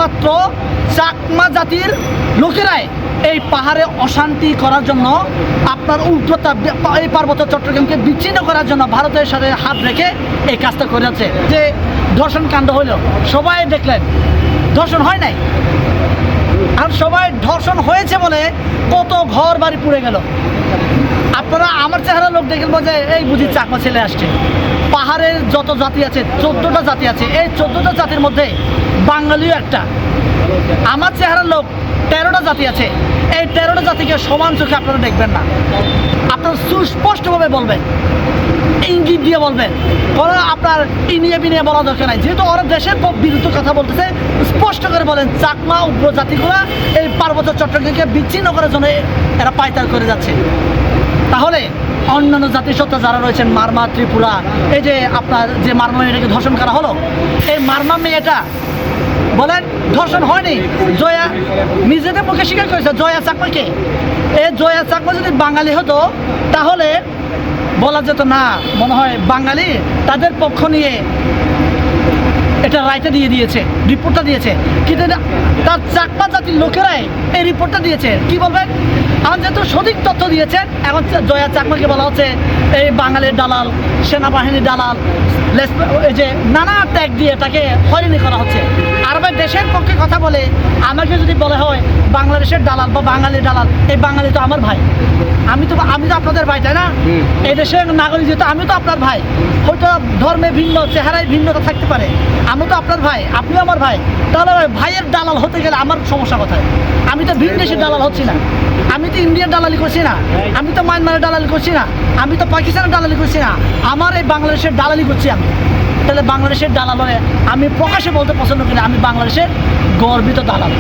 শুধুমাত্র চাকমা জাতির লোকেরাই এই পাহাড়ে অশান্তি করার জন্য, আপনার উগ্রতা এই পার্বত্য চট্টগ্রামকে বিচ্ছিন্ন করার জন্য ভারতের সাথে হাত রেখে এই কাজটা করে যাচ্ছে। যে ধর্ষণ কাণ্ড হইল, সবাই দেখলেন ধর্ষণ হয় নাই, আর সবাই ধর্ষণ হয়েছে বলে কত ঘর বাড়ি পুড়ে গেল। আপনারা আমার চেহারা লোক দেখেন যে এই বুঝি চাকমা ছেলে আসছে। পাহাড়ের যত জাতি আছে, 14টা জাতি আছে, এই 14টা জাতির মধ্যে বাঙালিও একটা। আমার চেহারার লোক 13টা জাতি আছে, এই 13টা জাতিকে সমান চোখে আপনারা দেখবেন না। আপনারা সুস্পষ্টভাবে বলবেন, ইঙ্গিত দিয়ে বলবেন, ওরা আপনার ইনিয়ে বিনিয়ে বলা দরকার নাই। যেহেতু ওরা দেশের বিরুদ্ধে কথা বলতেছে, স্পষ্ট করে বলেন চাকমা উপজাতিগুলা এই পার্বত্য চট্টগ্রামকে বিচ্ছিন্ন করার জন্য এরা পায়তাল করে যাচ্ছে। তাহলে অন্যান্য জাতিসত্তা যারা রয়েছেন, মারমা, ত্রিপুরা, এই যে আপনার যে মারমা মেয়েটাকে ধর্ষণ করা হলো, এই মারমা মেয়েটা বলেন ধর্ষণ হয়নি, জয়া নিজেদের মুখে স্বীকার করেছে জয়া চাকমাকে। এই জয়া চাকমা যদি বাঙালি হতো তাহলে বলা যেত না, মনে হয় বাঙালি তাদের পক্ষ নিয়ে এটা রায়টা দিয়ে দিয়েছে, রিপোর্টটা দিয়েছে। কিন্তু তার চাকমা জাতির লোকেরাই এই রিপোর্টটা দিয়েছে। কি বলবেন? এখন যেহেতু সঠিক তথ্য দিয়েছেন, এখন জয়া চাকমাকে বলা হচ্ছে এই বাঙালির দালাল, সেনাবাহিনীর দালাল, এই যে নানা ট্যাগ দিয়ে তাকে হয়রানি করা হচ্ছে। আর ভাই দেশের পক্ষে কথা বলে আমাকে যদি বলা হয় বাংলাদেশের দালাল বা বাঙালির দালাল, এই বাঙালি তো আমার ভাই, আমি তো আপনাদের ভাই, তাই না? এই দেশের নাগরিক যেহেতু আমি তো আপনার ভাই, হয়তো ধর্মে ভিন্ন, চেহারায় ভিন্নতা থাকতে পারে, আমি তো আপনার ভাই, আপনিও আমার ভাই। তাহলে ভাইয়ের দালাল হতে গেলে আমার সমস্যা কোথায়? আমি তো ভিন দেশের দালাল হচ্ছি না, আমি তো ইন্ডিয়ার দালালি করছি না, আমি তো মায়ানমারের দালালি করছি না, আমি তো পাকিস্তানের দালালি করছি না, আমার এই বাংলাদেশের দালালি করছি আমি। তাহলে বাংলাদেশের দালাল হয়ে আমি প্রকাশ্যে বলতে পছন্দ করি আমি বাংলাদেশের গর্বিত দালাল।